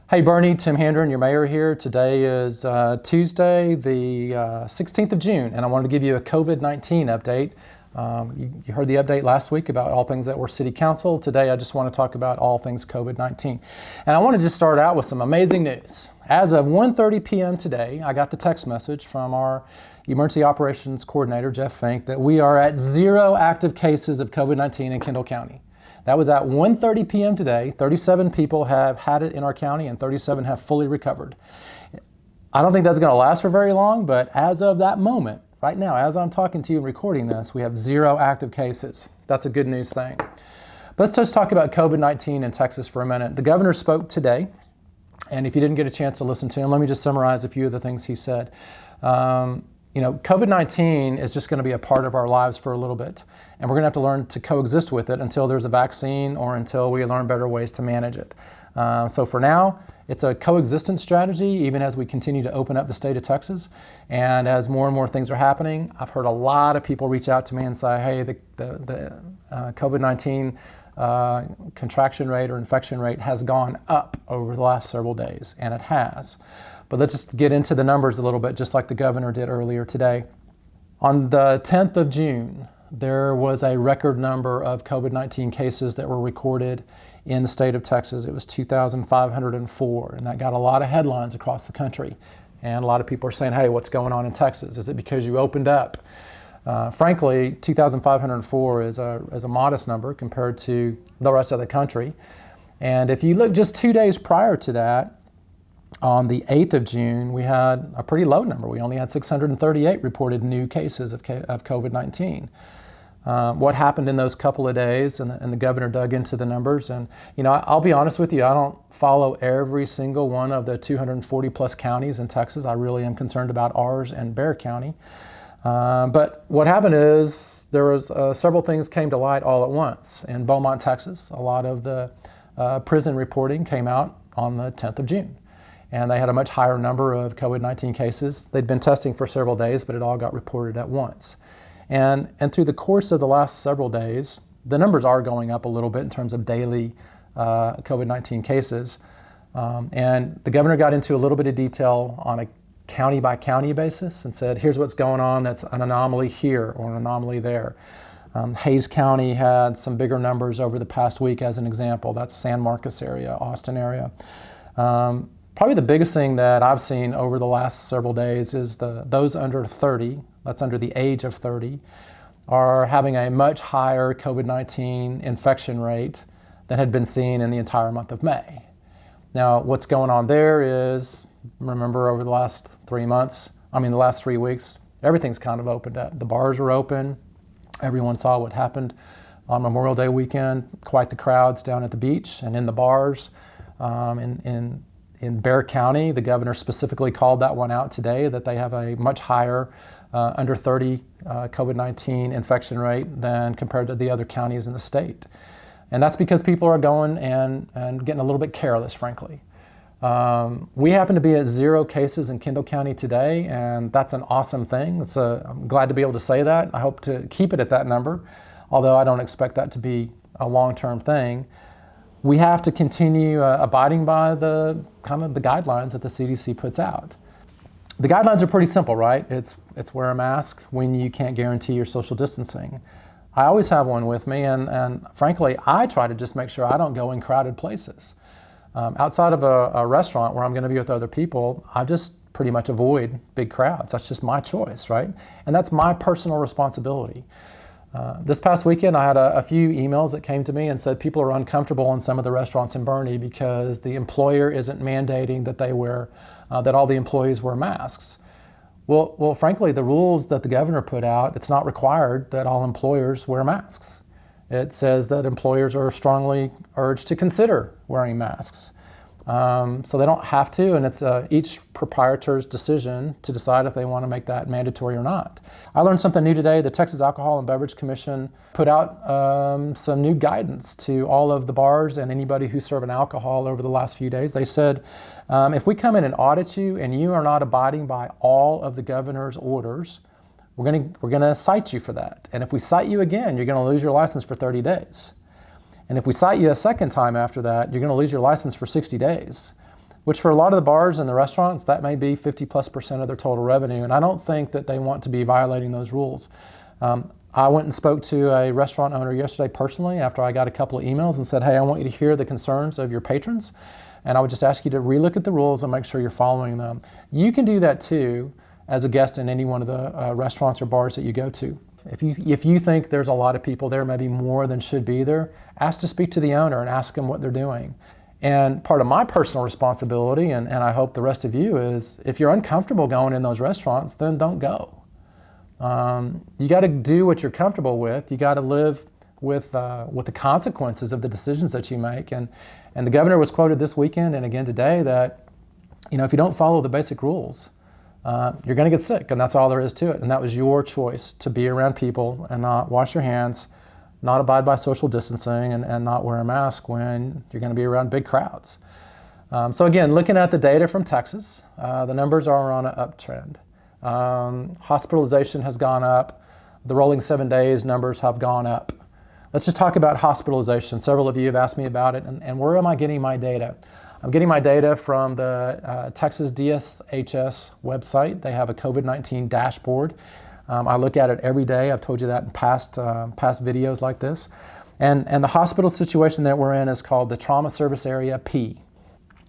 Hey Boerne, Tim Handren, your mayor here. Today is Tuesday, the 16th of June, and I wanted to give you a COVID-19 update. You heard the update last week about all things that were city council. Today I just want to talk about all things COVID-19. And I want to just start out with some amazing news. As of 1:30 p.m. today, I got the text message from our emergency operations coordinator, Jeff Fink, that we are at 0 active cases of COVID-19 in Kendall County. That was at 1:30 p.m. today. 37 people have had it in our county and 37 have fully recovered. I don't think that's going to last for very long, but as of that moment, right now, as I'm talking to you and recording this, we have 0 active cases. That's a good news thing. But let's just talk about COVID-19 in Texas for a minute. The governor spoke today, and if you didn't get a chance to listen to him, let me just summarize a few of the things he said. COVID-19 is just going to be a part of our lives for a little bit, and we're going to have to learn to coexist with it until there's a vaccine or until we learn better ways to manage it. So for now, it's a coexistence strategy, even as we continue to open up the state of Texas. And as more and more things are happening, I've heard a lot of people reach out to me and say, hey, the COVID-19 contraction rate or infection rate has gone up over the last several days, and it has. But let's just get into the numbers a little bit, just like the governor did earlier today. On the 10th of June, there was a record number of COVID-19 cases that were recorded in the state of Texas. It was 2,504, and that got a lot of headlines across the country. And a lot of people are saying, hey, what's going on in Texas? Is it because you opened up? Frankly, 2,504 is a modest number compared to the rest of the country. And if you look just 2 days prior to that, on the 8th of June, we had a pretty low number. We only had 638 reported new cases of COVID-19. What happened in those couple of days, and the governor dug into the numbers. And I'll be honest with you, I don't follow every single one of the 240 plus counties in Texas. I really am concerned about ours and Boerne County. But what happened is there was several things came to light all at once. In Beaumont, Texas, a lot of the prison reporting came out on the 10th of June. And they had a much higher number of COVID-19 cases. They'd been testing for several days, but it all got reported at once. And through the course of the last several days, the numbers are going up a little bit in terms of daily COVID-19 cases. And the governor got into a little bit of detail on a county by county basis and said, here's what's going on that's an anomaly here or an anomaly there. Hays County had some bigger numbers over the past week as an example. That's San Marcos area, Austin area. Probably the biggest thing that I've seen over the last several days is those under 30, that's under the age of 30, are having a much higher COVID-19 infection rate than had been seen in the entire month of May. Now, what's going on there is, remember over the last 3 weeks, everything's kind of opened up. The bars are open. Everyone saw what happened on Memorial Day weekend, quite the crowds down at the beach and in the bars. In Boerne County, the governor specifically called that one out today, that they have a much higher under 30 COVID-19 infection rate than compared to the other counties in the state. And that's because people are going and getting a little bit careless, frankly. We happen to be at 0 cases in Kendall County today, and that's an awesome thing. I'm glad to be able to say that. I hope to keep it at that number, although I don't expect that to be a long-term thing. We have to continue abiding by the guidelines that the CDC puts out. The guidelines are pretty simple, right? It's wear a mask when you can't guarantee your social distancing. I always have one with me, and frankly, I try to just make sure I don't go in crowded places. Outside of a restaurant where I'm going to be with other people, I just pretty much avoid big crowds. That's just my choice, right? And that's my personal responsibility. This past weekend, I had a few emails that came to me and said people are uncomfortable in some of the restaurants in Boerne because the employer isn't mandating that that all the employees wear masks. Well, frankly, the rules that the governor put out, it's not required that all employers wear masks. It says that employers are strongly urged to consider wearing masks. So they don't have to, and it's each proprietor's decision to decide if they want to make that mandatory or not. I learned something new today. The Texas Alcohol and Beverage Commission put out some new guidance to all of the bars and anybody who's serving alcohol over the last few days. They said, if we come in and audit you and you are not abiding by all of the governor's orders, we're going to cite you for that. And if we cite you again, you're going to lose your license for 30 days. And if we cite you a second time after that, you're going to lose your license for 60 days. which for a lot of the bars and the restaurants, that may be 50+% of their total revenue. And I don't think that they want to be violating those rules. I went and spoke to a restaurant owner yesterday personally after I got a couple of emails and said, hey, I want you to hear the concerns of your patrons. And I would just ask you to relook at the rules and make sure you're following them. You can do that too as a guest in any one of the restaurants or bars that you go to. If you think there's a lot of people there, maybe more than should be there, ask to speak to the owner and ask them what they're doing. And part of my personal responsibility, and I hope the rest of you, is if you're uncomfortable going in those restaurants, then don't go. You got to do what you're comfortable with. You got to live with the consequences of the decisions that you make. And the governor was quoted this weekend and again today that, if you don't follow the basic rules, you're going to get sick, and that's all there is to it. And that was your choice to be around people and not wash your hands, not abide by social distancing, and not wear a mask when you're going to be around big crowds. So again, looking at the data from Texas, the numbers are on an uptrend. Hospitalization has gone up. The rolling 7 days numbers have gone up. Let's just talk about hospitalization. Several of you have asked me about it, and where am I getting my data? I'm getting my data from the Texas DSHS website. They have a COVID-19 dashboard. I look at it every day. I've told you that in past videos like this. And the hospital situation that we're in is called the Trauma Service Area P.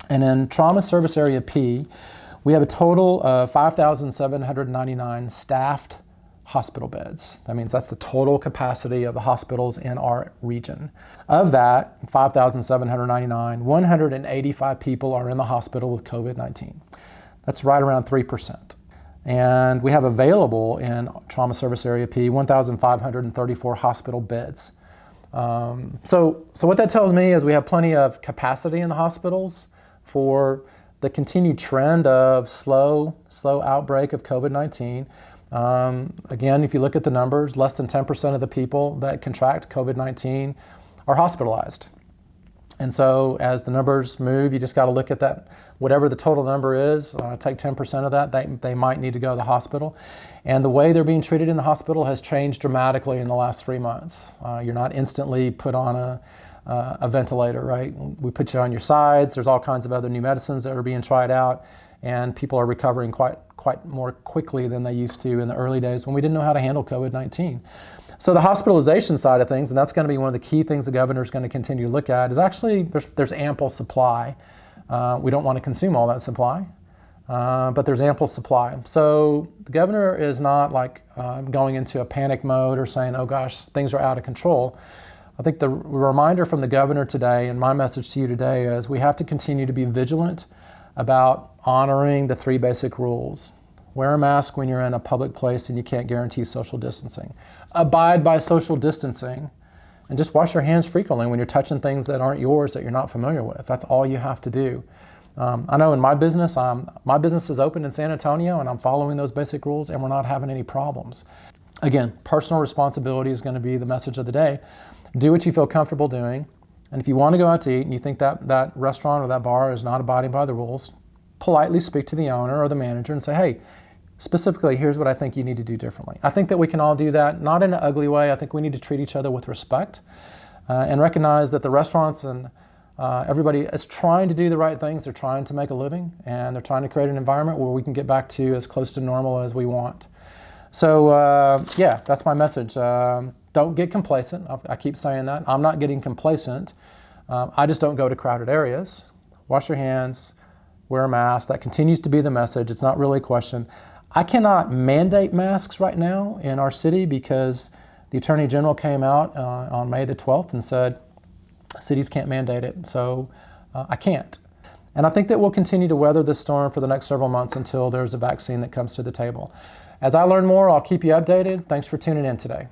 And in Trauma Service Area P, we have a total of 5,799 staffed hospital beds. That means that's the total capacity of the hospitals in our region. Of that 5,799, 185 people are in the hospital with COVID-19. That's right around 3%. And we have available in Trauma Service Area P 1,534 hospital beds. So what that tells me is we have plenty of capacity in the hospitals for the continued trend of slow outbreak of COVID-19. Again, if you look at the numbers, less than 10% of the people that contract COVID-19 are hospitalized. And so as the numbers move, you just got to look at that, whatever the total number is, take 10% of that, they might need to go to the hospital. And the way they're being treated in the hospital has changed dramatically in the last 3 months. You're not instantly put on a ventilator, right? We put you on your sides. There's all kinds of other new medicines that are being tried out, and people are recovering quite more quickly than they used to in the early days when we didn't know how to handle COVID-19. So the hospitalization side of things, and that's going to be one of the key things the governor is going to continue to look at, is actually there's ample supply. We don't want to consume all that supply, but there's ample supply. So the governor is not like going into a panic mode or saying, oh gosh, things are out of control. I think the reminder from the governor today, and my message to you today, is we have to continue to be vigilant about honoring the 3 basic rules. Wear a mask when you're in a public place and you can't guarantee social distancing. Abide by social distancing, and just wash your hands frequently when you're touching things that aren't yours, that you're not familiar with. That's all you have to do. I know in my business is open in San Antonio, and I'm following those basic rules, and we're not having any problems. Again, personal responsibility is going to be the message of the day. Do what you feel comfortable doing, and if you want to go out to eat and you think that restaurant or that bar is not abiding by the rules, politely speak to the owner or the manager and say, hey, specifically, here's what I think you need to do differently. I think that we can all do that, not in an ugly way. I think we need to treat each other with respect and recognize that the restaurants and everybody is trying to do the right things. They're trying to make a living, and they're trying to create an environment where we can get back to as close to normal as we want. So yeah, that's my message. Don't get complacent. I keep saying that. I'm not getting complacent. I just don't go to crowded areas. Wash your hands, wear a mask. That continues to be the message. It's not really a question. I cannot mandate masks right now in our city because the Attorney General came out on May the 12th and said cities can't mandate it. So I can't. And I think that we'll continue to weather this storm for the next several months until there's a vaccine that comes to the table. As I learn more, I'll keep you updated. Thanks for tuning in today.